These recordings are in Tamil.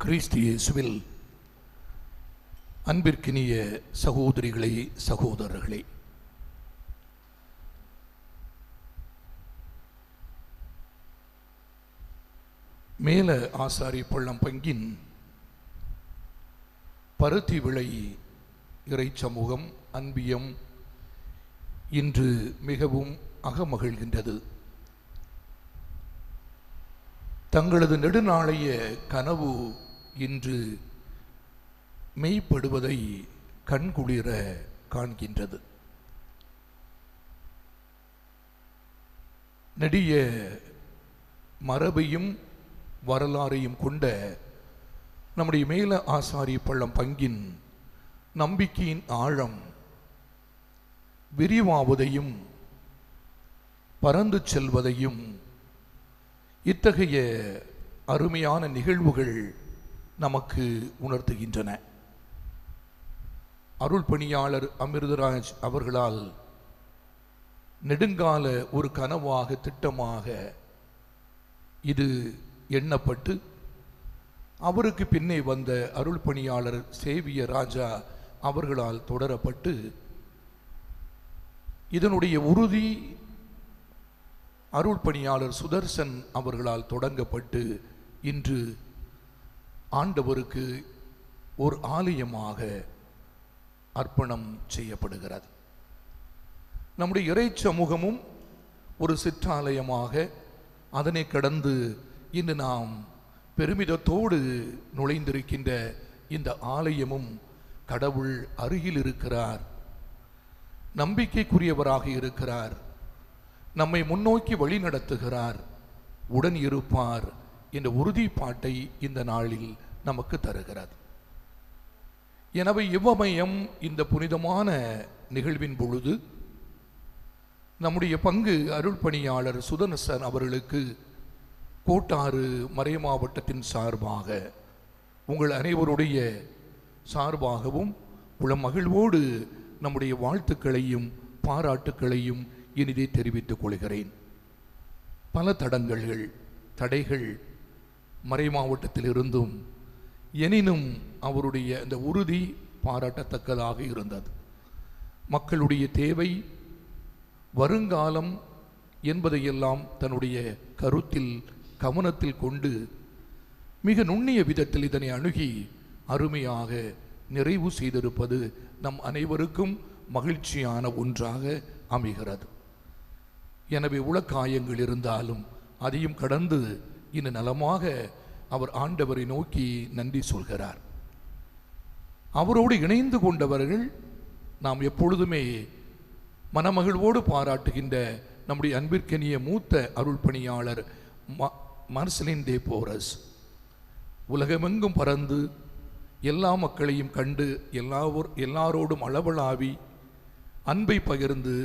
கிறிஸ்து இயேசுவில் அன்பிற்கினிய சகோதரிகளே, சகோதரர்களே, மேல ஆசாரி பள்ளம் பங்கின் பருத்தி விளை இறை சமூகம் அன்பியம் இன்று மிகவும் அகமகிழ்கின்றது. தங்களது நெடுநாளைய கனவு இன்று மெய்ப்படுவதை கண்குளிர காண்கின்றது. நெடிய மரபையும் வரலாறையும் கொண்ட நம்முடைய மேல ஆசாரி பள்ளம் பங்கின் நம்பிக்கையின் ஆழம் விரிவாவதையும் பறந்து செல்வதையும் இத்தகைய அருமையான நிகழ்வுகள் நமக்கு உணர்த்துகின்றன. அருள் பணியாளர் அமிர்தராஜ் அவர்களால் நெடுங்கால ஒரு கனவாக, திட்டமாக இது எண்ணப்பட்டு அவருக்கு பின்னே வந்த அருள் பணியாளர் சேவிய ராஜா அவர்களால் தொடரப்பட்டு இதனுடைய உறுதி அருள் பணியாளர் சுதர்சன் அவர்களால் தொடங்கப்பட்டு இன்று ஆண்டவருக்கு ஒரு ஆலயமாக அர்ப்பணம் செய்யப்படுகிறது. நம்முடைய இறை சமூகமும் ஒரு சிற்றாலயமாக அதனை கடந்து இன்று நாம் பெருமிதத்தோடு நுழைந்திருக்கின்ற இந்த ஆலயமும் கடவுள் அருகில் இருக்கிறார், நம்பிக்கைக்குரியவராக இருக்கிறார், நம்மை முன்னோக்கி வழி நடத்துகிறார், உடன் இருப்பார் என்ற உறுதிப்பாட்டை இந்த நாளில் நமக்கு தருகிறது. எனவே இவ்வமயம் இந்த புனிதமான நிகழ்வின் பொழுது நம்முடைய பங்கு அருள் பணியாளர் சுதர்சன் அவர்களுக்கு கோட்டாறு மறை மாவட்டத்தின் சார்பாக உங்கள் அனைவருடைய சார்பாகவும் உளமகிழ்வோடு நம்முடைய வாழ்த்துக்களையும் பாராட்டுக்களையும் இனிதே தெரிவித்துக் கொள்கிறேன். பல தடைகள் மறை மாவட்டத்தில் இருந்தும் எனினும் அவருடைய அந்த உறுதி பாராட்டத்தக்கதாக இருந்தது. மக்களுடைய தேவை, வருங்காலம் என்பதையெல்லாம் தன்னுடைய கருத்தில் கவனத்தில் கொண்டு மிக நுண்ணிய விதத்தில் இதனை அணுகி அருமையாக நிறைவு செய்திருப்பது நம் அனைவருக்கும் மகிழ்ச்சியான ஒன்றாக அமைகிறது. எனவே உளக்காயங்கள் இருந்தாலும் அதையும் கடந்து இன்னும் நலமாக அவர் ஆண்டவரை நோக்கி நன்றி சொல்கிறார். அவரோடு இணைந்து கொண்டவர்கள் நாம் எப்பொழுதுமே மனமகிழ்வோடு பாராட்டுகின்ற நம்முடைய அன்பிற்கனிய மூத்த அருள் பணியாளர் மார்சலின் தே போரஸ் உலகமெங்கும் பறந்து எல்லா மக்களையும் கண்டு எல்லாரோடும் அளவலாவி அன்பை பகிர்ந்து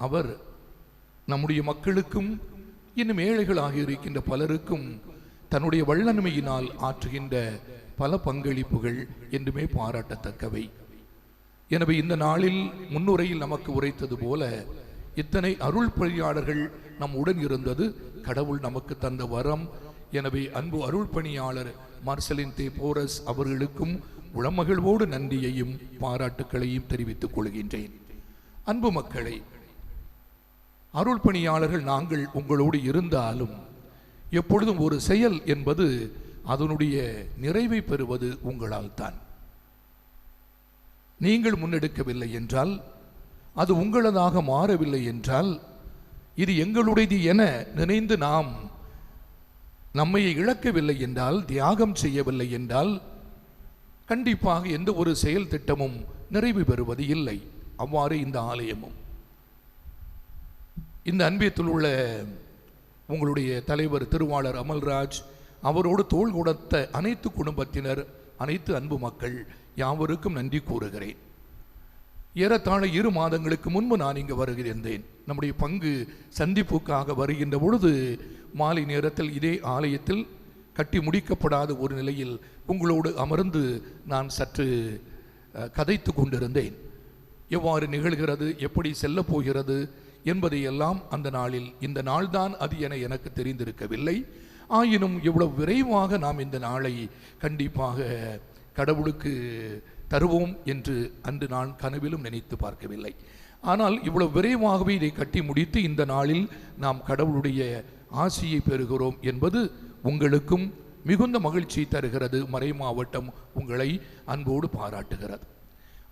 அவர் நம்முடைய மக்களுக்கும் இன்னும் ஏழைகளாக இருக்கின்ற பலருக்கும் தன்னுடைய வல்லன்மையினால் ஆற்றுகின்ற பல பங்களிப்புகள் என்றுமே பாராட்டத்தக்கவை. எனவே இந்த நாளில் முன்னுரையில் நமக்கு உரைத்தது போல இத்தனை அருள் பணியாளர்கள் நம் உடன் இருந்தது கடவுள் நமக்கு தந்த வரம். எனவே அன்பு அருள் பணியாளர் மார்சலின் தே போரஸ் அவர்களுக்கும் உளமகிழ்வோடு நன்றியையும் பாராட்டுக்களையும் தெரிவித்துக் கொள்கின்றேன். அன்பு மக்களை, அருள் பணியாளர்கள் நாங்கள் உங்களோடு இருந்தாலும் எப்பொழுதும் ஒரு செயல் என்பது அதனுடைய நிறைவை பெறுவது உங்களால் தான். நீங்கள் முன்னெடுக்கவில்லை என்றால், அது உங்களதாக மாறவில்லை என்றால், இது எங்களுடையது என நினைந்து நாம் நம்மை இழக்கவில்லை என்றால், தியாகம் செய்யவில்லை என்றால் கண்டிப்பாக எந்த ஒரு செயல் திட்டமும் நிறைவு பெறுவது இல்லை. அவ்வாறு இந்த ஆலயமும் இந்த அன்பியத்தில் உள்ள உங்களுடைய தலைவர் திருவாளர் அமல்ராஜ் அவரோடு தோள் கொடுத்த அனைத்து குடும்பத்தினர், அனைத்து அன்பு மக்கள் யாவருக்கும் நன்றி கூறுகிறேன். ஏறத்தாழ 2 மாதங்களுக்கு முன்பு நான் இங்கு வருகிறேன். நம்முடைய பங்கு சந்திப்புக்காக வருகின்ற பொழுது மாலை நேரத்தில் இதே ஆலயத்தில் கட்டி முடிக்கப்படாத ஒரு நிலையில் உங்களோடு அமர்ந்து நான் சற்று கதைத்து கொண்டிருந்தேன். எவ்வாறு நிகழ்கிறது, எப்படி செல்ல போகிறது என்பதையெல்லாம் அந்த நாளில், இந்த நாள்தான் அது என எனக்கு தெரிந்திருக்கவில்லை. ஆயினும் இவ்வளவு விரைவாக நாம் இந்த நாளை கண்டிப்பாக கடவுளுக்கு தருவோம் என்று அன்று நான் கனவிலும் நினைத்து பார்க்கவில்லை. ஆனால் இவ்வளவு விரைவாகவே இதை கட்டி முடித்து இந்த நாளில் நாம் கடவுளுடைய ஆசியை பெறுகிறோம் என்பது உங்களுக்கும் மிகுந்த மகிழ்ச்சி தருகிறது. மறை மாவட்டம் உங்களை அன்போடு பாராட்டுகிறது.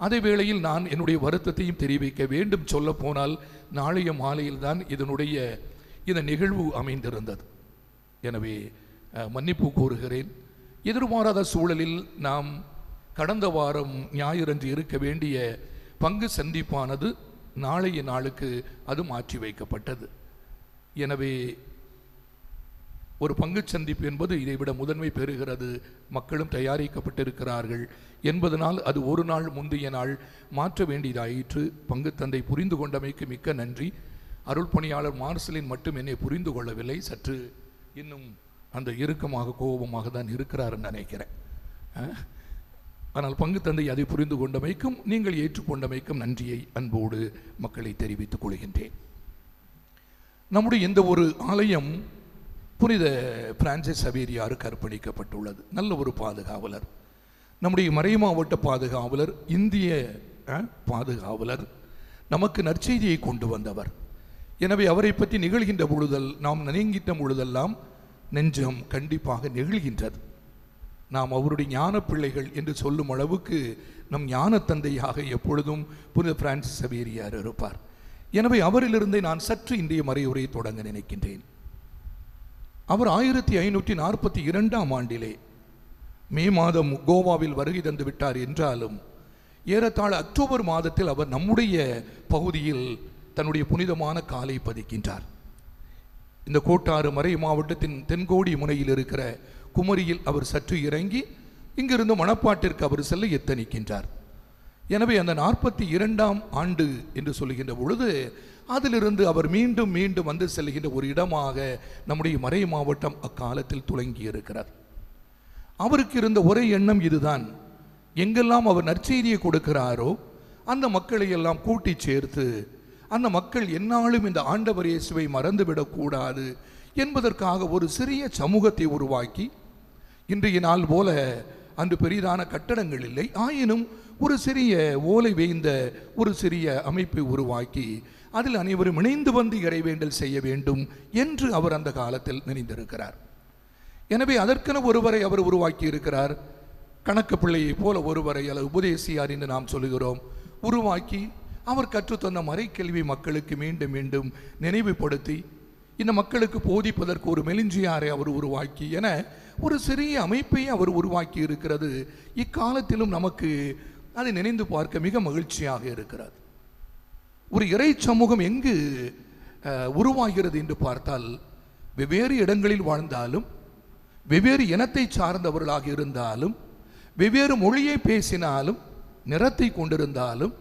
அதே வேளையில் நான் என்னுடைய வருத்தத்தையும் தெரிவிக்க வேண்டும். சொல்ல போனால் நாளைய மாலையில் தான் இந்த நிகழ்வு அமைந்திருந்தது. எனவே மன்னிப்பு கோருகிறேன். எதிர்பாராத சூழலில் நாம் கடந்த வாரம் ஞாயிறன்று இருக்க வேண்டிய பங்கு சந்திப்பானது நாளைய நாளுக்கு அது மாற்றி வைக்கப்பட்டது. எனவே ஒரு பங்கு சந்திப்பு என்பது இதைவிட முதன்மை பெறுகிறது. மக்களும் தயாரிக்கப்பட்டிருக்கிறார்கள் என்பதனால் அது ஒரு நாள் முந்தைய நாள் மாற்ற வேண்டியதாயிற்று. பங்கு தந்தை புரிந்து கொண்டமைக்கு மிக்க நன்றி. அருள் பணியாளர் மார்சலின் மட்டும் என்னை புரிந்து கொள்ளவில்லை. சற்று இன்னும் அந்த இறுக்கமாக கோபமாக தான் இருக்கிறார்ன்னு நினைக்கிறேன். ஆனால் பங்கு தந்தை அதை புரிந்து கொண்டமைக்கும் நீங்கள் ஏற்றுக்கொண்டமைக்கும் நன்றியை அன்போடு மக்களை தெரிவித்துக் கொள்கின்றேன். நம்முடைய இந்த ஒரு ஆலயம் புனித பிரான்சிஸ் சவேரியாருக்கு அர்ப்பணிக்கப்பட்டுள்ளது. நல்ல ஒரு பாதுகாவலர், நம்முடைய மறை மாவட்ட பாதுகாவலர், இந்திய பாதுகாவலர், நமக்கு நற்செய்தியை கொண்டு வந்தவர். எனவே அவரை பற்றி நிகழ்கின்ற பொழுதல், நாம் நினைங்கிட்ட பொழுதெல்லாம் நெஞ்சம் கண்டிப்பாக நெகிழ்கின்றது. நாம் அவருடைய ஞான பிள்ளைகள் என்று சொல்லும் அளவுக்கு நம் ஞான தந்தையாக எப்பொழுதும் புனித பிரான்சிஸ் சவேரியார் இருப்பார். எனவே அவரிலிருந்தே நான் சற்று இன்றைய மறையுரை தொடங்க நினைக்கின்றேன். அவர் 1542ஆம் ஆண்டிலே மே மாதம் கோவாவில் வருகை தந்து விட்டார் என்றாலும் ஏறத்தாழ அக்டோபர் மாதத்தில் அவர் நம்முடைய பகுதியில் தன்னுடைய புனிதமான காலை பதிக்கின்றார். இந்த கோட்டாறு மறை மாவட்டத்தின் தென்கோடி முனையில் இருக்கிற குமரியில் அவர் சற்று இறங்கி இங்கிருந்து மணப்பாட்டிற்கு அவர் செல்ல எத்தனிக்கின்றார். எனவே அந்த 42ஆம் ஆண்டு என்று சொல்லுகின்ற பொழுது அதிலிருந்து அவர் மீண்டும் மீண்டும் வந்து செல்கின்ற ஒரு இடமாக நம்முடைய மறை மாவட்டம் அக்காலத்தில் துளங்கி இருக்கிறார். அவருக்கு இருந்த ஒரே எண்ணம் இதுதான், எங்கெல்லாம் அவர் நற்செய்தியை கொடுக்கிறாரோ அந்த மக்களை எல்லாம் கூட்டி சேர்த்து அந்த மக்கள் என்னாலும் இந்த ஆண்டவர் இயேசுவை மறந்துவிடக்கூடாது என்பதற்காக ஒரு சிறிய சமூகத்தை உருவாக்கி, இன்றைய நாள் போல அன்று பெரிதான கட்டடங்கள் இல்லை, ஆயினும் ஒரு சிறிய ஓலை வேய்ந்த ஒரு சிறிய அமைப்பை உருவாக்கி அதில் அனைவரும் இணைந்து வந்து இறைவேண்டல் செய்ய வேண்டும் என்று அவர் அந்த காலத்தில் நினைந்திருக்கிறார். எனவே அதற்கென ஒருவரை அவர் உருவாக்கி இருக்கிறார். கணக்கு பிள்ளையை போல ஒருவரை அல்லது உபதேசியார் என்று நாம் சொல்லுகிறோம் உருவாக்கி அவர் கற்றுத்தந்த மறைக்கல்வி மக்களுக்கு மீண்டும் மீண்டும் நினைவுபடுத்தி இந்த மக்களுக்கு போதிப்பதற்கு ஒரு மெலிஞ்சியாரை அவர் உருவாக்கி என ஒரு சிறிய அமைப்பை அவர் உருவாக்கி இருக்கிறது. இக்காலத்திலும் நமக்கு அதை நினைந்து பார்க்க மிக மகிழ்ச்சியாக இருக்கிறது. ஒரு இறை சமூகம் எங்கு உருவாகிறது என்று பார்த்தால், வெவ்வேறு இடங்களில் வாழ்ந்தாலும், வெவ்வேறு இனத்தை சார்ந்தவர்களாக இருந்தாலும், வெவ்வேறு மொழியை பேசினாலும், நிறத்தை கொண்டிருந்தாலும்,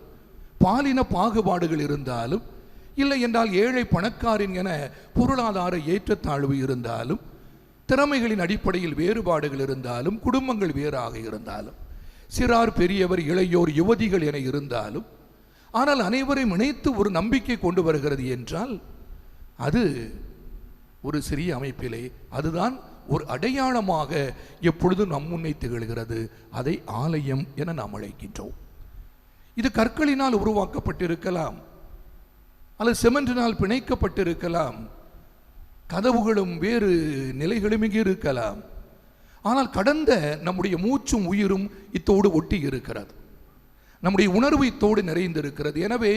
பாலின பாகுபாடுகள் இருந்தாலும், இல்லை என்றால் ஏழை பணக்காரன் என பொருளாதார ஏற்றத்தாழ்வு இருந்தாலும், திறமைகளின் அடிப்படையில் வேறுபாடுகள் இருந்தாலும், குடும்பங்கள் வேறாக இருந்தாலும், சிறார் பெரியவர் இளையோர் யுவதிகள் என இருந்தாலும், ஆனால் அனைவரையும் இணைத்து ஒரு நம்பிக்கை கொண்டு வருகிறது என்றால் அது ஒரு சிறிய அமைப்பிலே அதுதான் ஒரு அடையாளமாக எப்பொழுதும் நம் முன்னே திகழ்கிறது. அதை ஆலயம் என நாம் அழைக்கின்றோம். இது கற்களினால் உருவாக்கப்பட்டிருக்கலாம், அல்லது சிமெண்டினால் பிணைக்கப்பட்டிருக்கலாம், கதவுகளும் வேறு நிலைகளும் இங்கு இருக்கலாம். ஆனால் கடந்த நம்முடைய மூச்சும் உயிரும் இத்தோடு ஒட்டி இருக்கிறது, நம்முடைய உணர்வு இத்தோடு நிறைந்திருக்கிறது. எனவே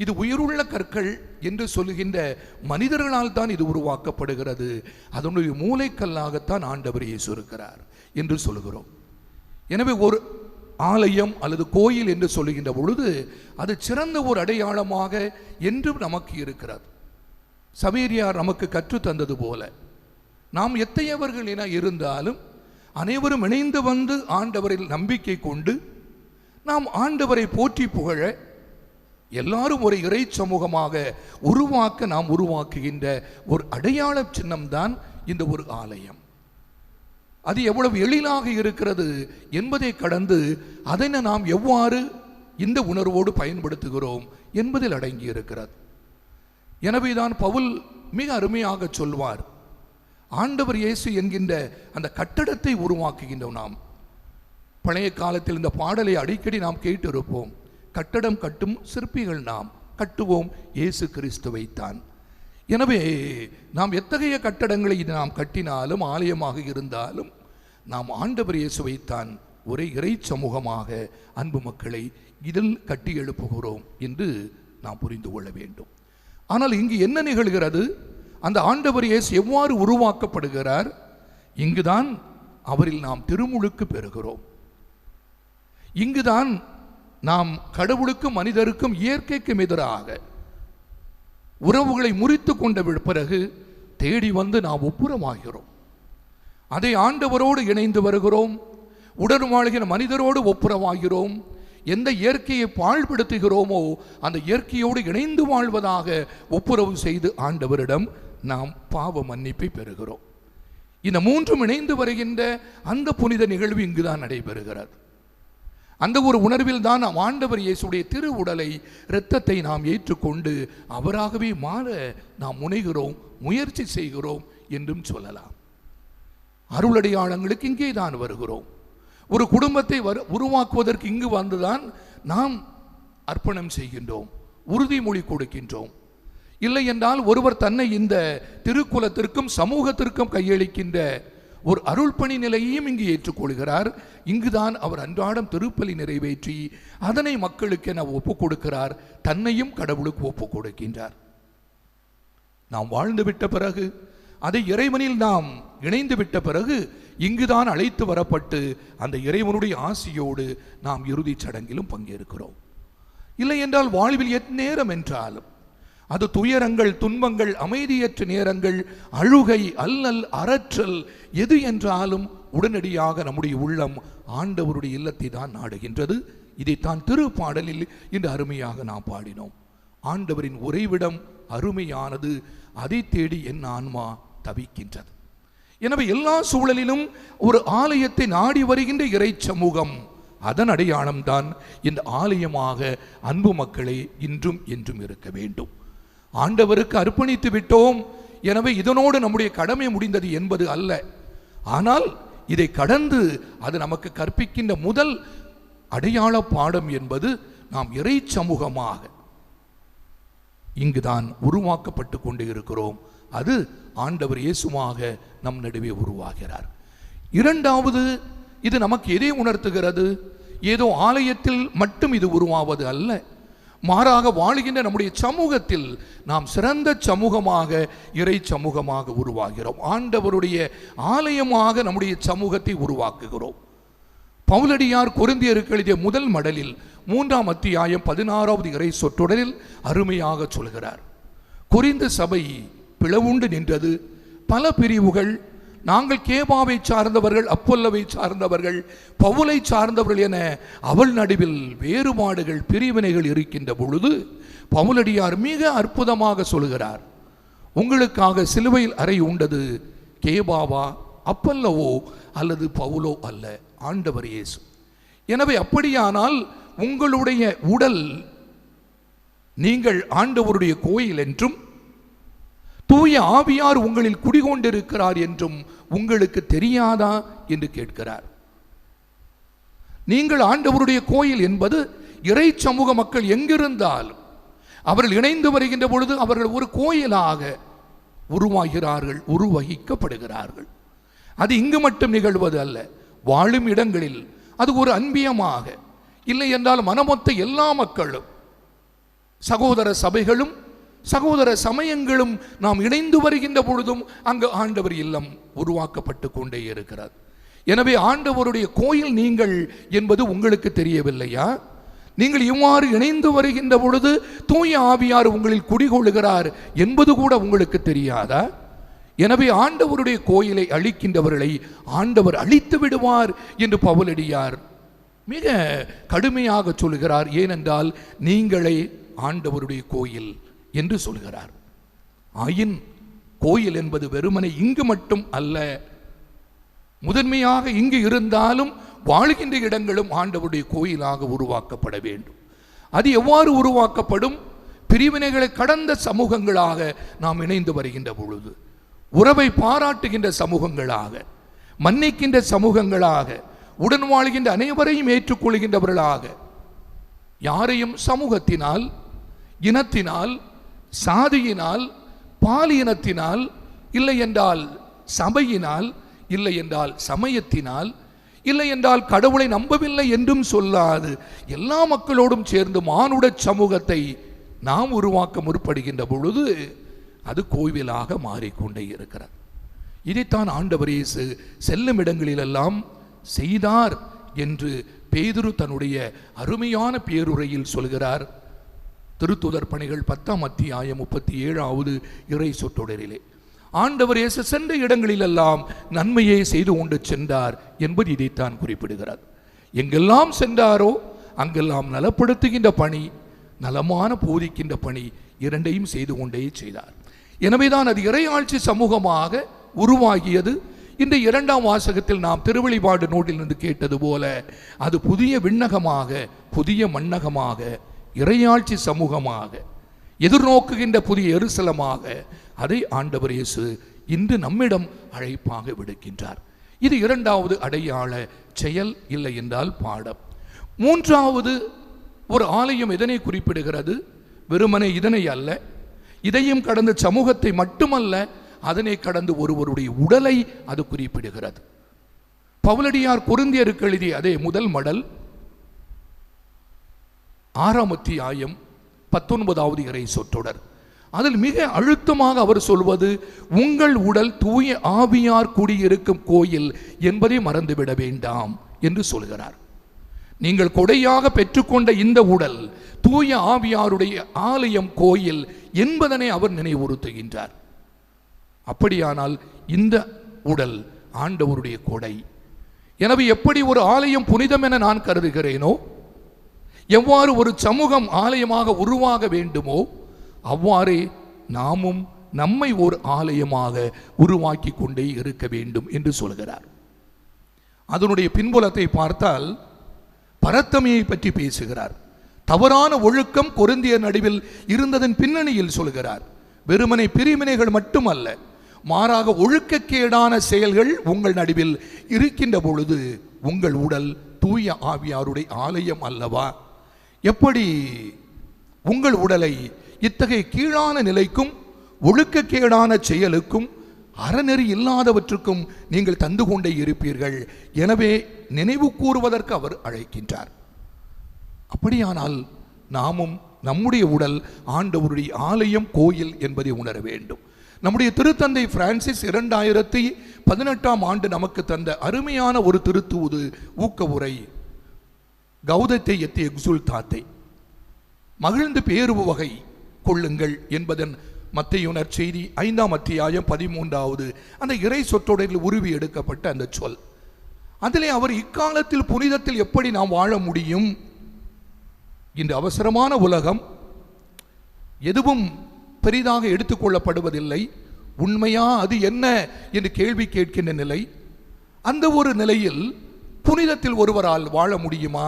இது உயிருள்ள கற்கள் என்று சொல்லுகின்ற மனிதர்களால் தான் இது உருவாக்கப்படுகிறது. அதனுடைய மூளைக்கல்லாகத்தான் ஆண்டவர் இயேசு இருக்கிறார் என்று சொல்லுகிறோம். எனவே ஒரு ஆலயம் அல்லது கோயில் என்று சொல்லுகின்ற பொழுது அது சிறந்த ஒரு அடையாளமாக என்றும் நமக்கு இருக்கிறது. சவேரியார் நமக்கு கற்றுத்தந்தது போல நாம் எத்தையவர்கள் என இருந்தாலும் அனைவரும் இணைந்து வந்து ஆண்டவரில் நம்பிக்கை கொண்டு நாம் ஆண்டவரை போற்றி புகழ எல்லாரும் ஒரு இறை சமூகமாக உருவாக்க நாம் உருவாக்குகின்ற ஒரு அடையாள சின்னம்தான் இந்த ஒரு ஆலயம். அது எவ்வளவு எளிதாக இருக்கிறது என்பதை கடந்து அதை நாம் எவ்வாறு இந்த உணர்வோடு பயன்படுத்துகிறோம் என்பதில் அடங்கி இருக்கிறது. எனவேதான் பவுல் மிக அருமையாக சொல்வார், ஆண்டவர் இயேசு என்கின்ற அந்த கட்டடத்தை உருவாக்குகின்றோம். நாம் பழைய காலத்தில் இந்த பாடலை அடிக்கடி நாம் கேட்டிருப்போம். கட்டடம் கட்டும் சிற்பிகள் நாம், கட்டுவோம் இயேசு கிறிஸ்துவைத்தான். எனவே நாம் எத்தகைய கட்டடங்களை நாம் கட்டினாலும், ஆலயமாக இருந்தாலும், நாம் ஆண்டவர் இயேசுவைத்தான் ஒரே இறை சமூகமாக அன்பு மக்களை இதில் கட்டி எழுப்புகிறோம் என்று நாம் புரிந்து கொள்ள வேண்டும். ஆனால் இங்கு என்ன நிகழ்கிறது? அந்த ஆண்டவர் இயேசு எவ்வாறு உருவாக்கப்படுகிறார்? இங்குதான் அவரில் நாம் திருமுழுக்கு பெறுகிறோம். இங்குதான் நாம் கடவுளுக்கும் மனிதருக்கும் இயற்கைக்கும் எதிராக உறவுகளை முறித்து கொண்ட பிறகு தேடி வந்து நாம் ஒப்புரமாகிறோம். அதை ஆண்டவரோடு இணைந்து வருகிறோம். உடன் வாழ்கிற மனிதரோடு ஒப்புரவாகிறோம். எந்த இயற்கையை பாழ்படுத்துகிறோமோ அந்த இயற்கையோடு இணைந்து வாழ்வதாக ஒப்புரவு செய்து ஆண்டவரிடம் நாம் பாவ மன்னிப்பை பெறுகிறோம். இந்த மூன்றும் இணைந்து வருகின்ற அந்த புனித நிகழ்வு இங்குதான் நடைபெறுகிறது. அந்த ஒரு உணர்வில் தான் நாம் ஆண்டவர் இயேசுடைய திரு உடலை, இரத்தத்தை நாம் ஏற்றுக்கொண்டு அவராகவே மாற நாம் முனைகிறோம், முயற்சி செய்கிறோம் என்றும் சொல்லலாம். அருளடையாளங்களுக்கு இங்கே தான் வருகிறோம். ஒரு குடும்பத்தை உருவாக்குவதற்கு இங்கு வந்துதான் நாம் அர்ப்பணம் செய்கின்றோம், உறுதிமொழி கொடுக்கின்றோம். இல்லை என்றால் ஒருவர் தன்னை இந்த திருக்குலத்திற்கும் சமூகத்திற்கும் கையளிக்கின்ற ஒரு அருள்பணி நிலையையும் இங்கு ஏற்றுக்கொள்கிறார். இங்குதான் அவர் அன்றாடம் திருப்பலி நிறைவேற்றி அதனை மக்களுக்கு என ஒப்புக் கொடுக்கிறார். தன்னையும் கடவுளுக்கு ஒப்புக் கொடுக்கின்றார். நாம் வாழ்ந்து விட்ட பிறகு, அதை இறைவனில் நாம் இணைந்து விட்ட பிறகு இங்குதான் அழைத்து வரப்பட்டு அந்த இறைவனுடைய ஆசியோடு நாம் இறுதிச் சடங்கிலும் பங்கேற்கிறோம். இல்லை என்றால் வாழ்வில் எந்நேரம் என்றாலும் அது துயரங்கள், துன்பங்கள், அமைதியற்ற நேரங்கள், அழுகை, அல்லல், அரற்றல் எது என்றாலும் உடனடியாக நம்முடைய உள்ளம் ஆண்டவருடைய இல்லத்தை தான் நாடுகின்றது. இதைத்தான் திருப்பாடலில் இன்று அருமையாக நாம் பாடினோம். ஆண்டவரின் உறைவிடம் அருமையானது, அதை தேடி என் ஆன்மா தவிக்கின்றது. எனவே எல்லா சூழலிலும் ஒரு ஆலயத்தை நாடி வருகின்ற இறை சமூகம், அதன் அடையாளம்தான் இந்த ஆலயமாக அன்பு மக்களே இன்றும் என்றும் இருக்க வேண்டும். ஆண்டவருக்கு அர்ப்பணித்து விட்டோம், எனவே இதனோடு நம்முடைய கடமை முடிந்தது என்பது அல்ல. ஆனால் இதை கடந்து அது நமக்கு கற்பிக்கின்ற முதல் அடையாள பாடம் என்பது நாம் இறை சமூகமாக இங்குதான் உருவாக்கப்பட்டு கொண்டு இருக்கிறோம். அது ஆண்டவர் இயேசுவாக நம் நடுவே உருவாகிறார். இரண்டாவது, இது நமக்கு எதை உணர்த்துகிறது? ஏதோ ஆலயத்தில் மட்டும் இது உருவாவது அல்ல, மாறாக வாழுகின்ற நம்முடைய சமூகத்தில் நாம் சிறந்த சமூகமாக, இறை சமூகமாக உருவாகிறோம். ஆண்டவருடைய ஆலயமாக நம்முடைய சமூகத்தை உருவாக்குகிறோம். பவுலடியார் கொரிந்தியருக்கு எழுதிய முதல் மடலில் 3ஆம் அத்தியாயம் 16வது இறை சொற்றொடரில் அருமையாக சொல்கிறார். கொரிந்து சபை பிளவுண்டு நின்றது. பல பிரிவுகள், நாங்கள் கேபாவை சார்ந்தவர்கள், அப்பொல்லவை சார்ந்தவர்கள், பவுலை சார்ந்தவர்கள் என அவள் நடுவில் வேறுபாடுகள், பிரிவினைகள் இருக்கின்ற பொழுது பவுலடியார் மிக அற்புதமாக சொல்கிறார், உங்களுக்காக சிலுவையில் அறை உண்டது கேபாவா, அப்பல்லவோ அல்லது பவுலோ அல்ல, ஆண்டவர் இயேசு. எனவே அப்படியானால் உங்களுடைய உடல் நீங்கள் ஆண்டவருடைய கோயில் என்றும் தூய ஆவியார் உங்களில் குடிகொண்டிருக்கிறார் என்றும் உங்களுக்கு தெரியாதா என்று கேட்கிறார். நீங்கள் ஆண்டவருடைய கோயில் என்பது இறை சமூக மக்கள் எங்கிருந்தாலும் அவர்கள் இணைந்து வருகின்ற பொழுது அவர்கள் ஒரு கோயிலாக உருவாகிறார்கள், உருவகிக்கப்படுகிறார்கள். அது இங்கு மட்டும் நிகழ்வது அல்ல, வாழும் இடங்களில் அது ஒரு அன்பியமாக, இல்லை என்றால் மனமொத்த எல்லா மக்களும், சகோதர சபைகளும் சகோதர சமயங்களும் நாம் இணைந்து வருகின்ற பொழுதும் அங்கு ஆண்டவர் இல்லம் உருவாக்கப்பட்டு கொண்டே இருக்கிறார். எனவே ஆண்டவருடைய கோயில் நீங்கள் என்பது உங்களுக்கு தெரியவில்லையா? நீங்கள் இவ்வாறு இணைந்து வருகின்ற பொழுது தூய ஆவியார் உங்களில் குடிகொள்ளுகிறார் என்பது கூட உங்களுக்கு தெரியாதா? எனவே ஆண்டவருடைய கோயிலை அழிக்கின்றவர்களை ஆண்டவர் அழித்து விடுவார் என்று பவுலடியார் மிக கடுமையாக சொல்கிறார். ஏனென்றால் நீங்களே ஆண்டவருடைய கோயில் என்று சொல்கிறார். ஆயின் கோயில் என்பது வெறுமனை இங்கு மட்டும் அல்ல, முதன்மையாக இங்கு இருந்தாலும் வாழ்கின்ற இடங்களும் ஆண்டவருடைய கோயிலாக உருவாக்கப்பட வேண்டும். அது எவ்வாறு உருவாக்கப்படும்? பிரிவினைகளை கடந்த சமூகங்களாக நாம் இணைந்து வருகின்ற பொழுது உறவை பாராட்டுகின்ற சமூகங்களாக, மன்னிக்கின்ற சமூகங்களாக, உடன் வாழ்கின்ற அனைவரையும் ஏற்றுக்கொள்கின்றவர்களாக, யாரையும் சமூகத்தினால், இனத்தினால், சாதியினால், பாலினத்தினால், இல்லை என்றால் சபையினால், இல்லை என்றால் சமயத்தினால், இல்லை என்றால் கடவுளை நம்பவில்லை என்றும் சொல்லாது எல்லா மக்களோடும் சேர்ந்து மானுட சமூகத்தை நாம் உருவாக்க முற்படுகின்ற பொழுது அது கோவிலாக மாறிக்கொண்டே இருக்கிறது. இதைத்தான் ஆண்டவர் இயேசு செல்லும் இடங்களிலெல்லாம் செய்தார் என்று பேதுரு தன்னுடைய அருமையான பேருரையில் சொல்கிறார். திருத்துதர் பணிகள் 10ஆம் அத்தியாயம் 37வது இறை சொற்றொடரிலே ஆண்டவர் இயேசு சென்ற இடங்களிலெல்லாம் நன்மையை செய்து கொண்டு சென்றார் என்பது இதைத்தான் குறிப்பிடுகிறார். எங்கெல்லாம் சென்றாரோ அங்கெல்லாம் நலப்படுத்துகின்ற பணி, நலமான போதிக்கின்ற பணி இரண்டையும் செய்து கொண்டே செய்தார். எனவேதான் அது இறையாட்சி சமூகமாக உருவாகியது. இந்த 2ஆம் வாசகத்தில் நாம் திருவெளிப்பாடு நூலிலிருந்து கேட்டது போல அது புதிய விண்ணகமாக, புதிய மண்ணகமாக, இறையாட்சி சமூகமாக எதிர்நோக்குகின்ற புதிய எருசலமாக அதை ஆண்டவர் இயேசு இன்று நம்மிடம் அழைப்பாக விடுக்கின்றார். இது 2வது அடையாள செயல், இல்லை என்றால் பாடம். 3வது ஒரு ஆலயம் எதனை குறிப்பிடுகிறது? வெறுமனே இதனை அல்ல, இதையும் கடந்த சமூகத்தை மட்டுமல்ல, அதனை கடந்து ஒருவருடைய உடலை அது குறிப்பிடுகிறது. பவுலடியார் கொரிந்தியருக்கு எழுதிய அதே முதல் மடல் 6ஆம் அத்தியாயம் 19வது இறை சொற்றொடர், அதில் மிக அழுத்தமாக அவர் சொல்வது, உங்கள் உடல் தூய ஆவியார் குடியிருக்கும் கோயில் என்பதை மறந்துவிட வேண்டாம் என்று சொல்கிறார். நீங்கள் கொடையாக பெற்றுக்கொண்ட இந்த உடல் தூய ஆவியாருடைய ஆலயம், கோயில் என்பதனை அவர் நினைவுறுத்துகின்றார். அப்படியானால் இந்த உடல் ஆண்டவருடைய கொடை. எனவே எப்படி ஒரு ஆலயம் புனிதம் என நான் கருதுகிறேனோ, எவ்வாறு ஒரு சமூகம் ஆலயமாக உருவாக வேண்டுமோ, அவ்வாறே நாமும் நம்மை ஒரு ஆலயமாக உருவாக்கி கொண்டே இருக்க வேண்டும் என்று சொல்கிறார். அதனுடைய பின்புலத்தை பார்த்தால் பரத்தமையை பற்றி பேசுகிறார். தவறான ஒழுக்கம் கொரிந்தியர் நடுவில் இருந்ததன் பின்னணியில் சொல்கிறார். வெறுமனை பிரிவினைகள் மட்டுமல்ல, மாறாக ஒழுக்கக்கேடான செயல்கள் உங்கள் நடுவில் இருக்கின்ற பொழுது உங்கள் உடல் தூய ஆவியாருடைய ஆலயம் அல்லவா? எப்படி உங்கள் உடலை இத்தகைய கீழான நிலைக்கும் ஒழுக்கக்கேடான செயலுக்கும் அறநெறி இல்லாதவற்றுக்கும் நீங்கள் தந்து கொண்டே இருப்பீர்கள். எனவே நினைவு கூறுவதற்கு அவர் அழைக்கின்றார். அப்படியானால் நாமும் நம்முடைய உடல் ஆண்டவருடைய ஆலயம், கோயில் என்பதை உணர வேண்டும். நம்முடைய திருத்தந்தை பிரான்சிஸ் 2018ஆம் ஆண்டு நமக்கு தந்த அருமையான ஒரு திருத்தூது ஊக்க உரை, கௌதத்தை எத்தி எக்ஸுல்தாத்தை, மகிழ்ந்து பேருவு வகை கொள்ளுங்கள் என்பதன் மத்தேயு நற்செய்தி 5ஆம் அத்தியாயம் 13வது அந்த இறை சொற்றொடரில் உருவி எடுக்கப்பட்ட அந்த சொல். அதிலே அவர் இக்காலத்தில் புனிதத்தில் எப்படி நாம் வாழ முடியும்? இந்த அவசரமான உலகம் எதுவும் பெரிதாக எடுத்துக்கொள்ளப்படுவதில்லை. உண்மையா அது என்ன என்று கேள்வி கேட்கின்ற நிலை. அந்த ஒரு நிலையில் புனிதத்தில் ஒருவரால் வாழ முடியுமா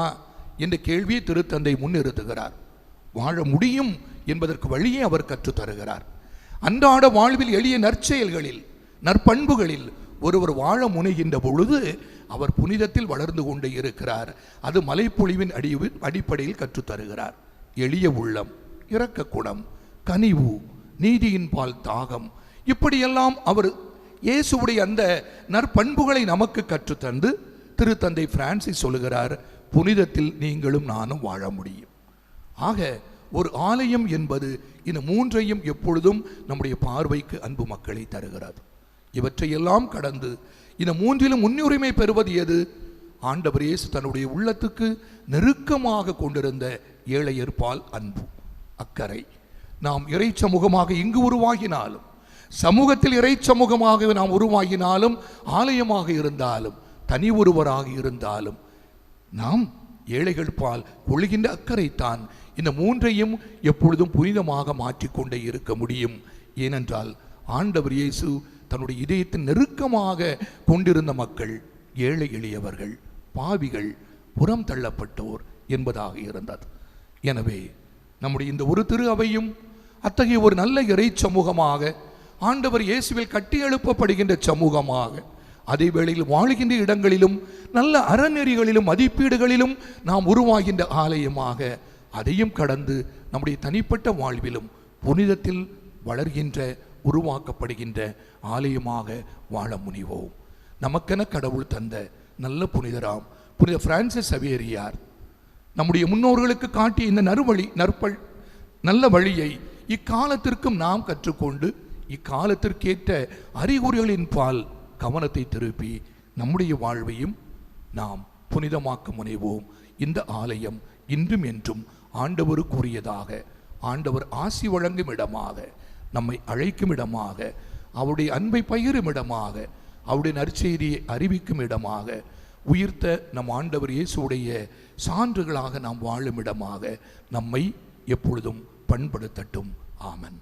என்ற கேள்வியை திருத்தந்தை முன்னிறுத்துகிறார். வாழ முடியும் என்பதற்கு வழியே அவர் கற்றுத்தருகிறார். அன்றாட வாழ்வில் எளிய நற்செயல்களில், நற்பண்புகளில் ஒருவர் வாழ முனைகின்ற பொழுது அவர் புனிதத்தில் வளர்ந்து கொண்டே இருக்கிறார். அது மலைப்பொழிவின் அடிப்படையில் கற்றுத்தருகிறார். எளிய உள்ளம், இரக்க குணம், கனிவு, நீதியின் பால் தாகம், இப்படியெல்லாம் அவர் இயேசுவுடைய அந்த நற்பண்புகளை நமக்கு கற்றுத்தந்து திருத்தந்தை பிரான்சிஸ் சொல்லுகிறார், புனிதத்தில் நீங்களும் நானும் வாழ முடியும். ஆக ஒரு ஆலயம் என்பது இந்த மூன்றையும் எப்பொழுதும் நம்முடைய பார்வைக்கு அன்பு மக்களை தருகிறது. இவற்றையெல்லாம் கடந்து இந்த மூன்றிலும் முன்னுரிமை பெறுவது எது? ஆண்டவர் இயேசு தன்னுடைய உள்ளத்துக்கு நெருக்கமாக கொண்டிருந்த ஏழையர் பால் அன்பு, அக்கறை. நாம் இறை சமூகமாக இங்கு உருவாகினாலும், சமூகத்தில் இறை சமூகமாக நாம் உருவாகினாலும், ஆலயமாக இருந்தாலும், தனி ஒருவராக இருந்தாலும், நாம் ஏழைகள் பால் கொள்கின்ற அக்கறைத்தான் இந்த மூன்றையும் எப்பொழுதும் புனிதமாக மாற்றிக்கொண்டே இருக்க முடியும். ஏனென்றால் ஆண்டவர் இயேசு தன்னுடைய இதயத்தின் நெருக்கமாக கொண்டிருந்த மக்கள் ஏழை எளியவர்கள், பாவிகள், புறம் தள்ளப்பட்டோர் என்பதாக இருந்தது. எனவே நம்முடைய இந்த ஒரு திரு அவையும் அத்தகைய ஒரு நல்ல இறை சமூகமாக ஆண்டவர் இயேசுவில் கட்டி எழுப்பப்படுகின்ற சமூகமாக, அதே வேளையில் வாழுகின்ற இடங்களிலும் நல்ல அறநெறிகளிலும் மதிப்பீடுகளிலும் நாம் உருவாகின்ற ஆலயமாக, அதையும் கடந்து நம்முடைய தனிப்பட்ட வாழ்விலும் புனிதத்தில் வளர்கின்ற உருவாக்கப்படுகின்ற ஆலயமாக வாழ முனைவோம். நமக்கென கடவுள் தந்த நல்ல புனிதராம் புனித பிரான்சிஸ் சவேரியார் நம்முடைய முன்னோர்களுக்கு காட்டிய இந்த நல்ல வழியை இக்காலத்திற்கும் நாம் கற்றுக்கொண்டு இக்காலத்திற்கேற்ற அறிகுறிகளின் பால் கவனத்தை திருப்பி நம்முடைய வாழ்வையும் நாம் புனிதமாக்க முனைவோம். இந்த ஆலயம் இன்றும் என்றும் ஆண்டவருக்குரியதாக, ஆண்டவர் ஆசி வழங்கும் இடமாக, நம்மை அழைக்கும் இடமாக, அவருடைய அன்பை பகிரும் இடமாக, அவருடைய நற்செய்தியை அறிவிக்கும் இடமாக, உயிர்த்த நம் ஆண்டவர் இயேசுடைய சான்றுகளாக நாம் வாழும் இடமாக நம்மை எப்பொழுதும் பண்படுத்தட்டும். ஆமன்.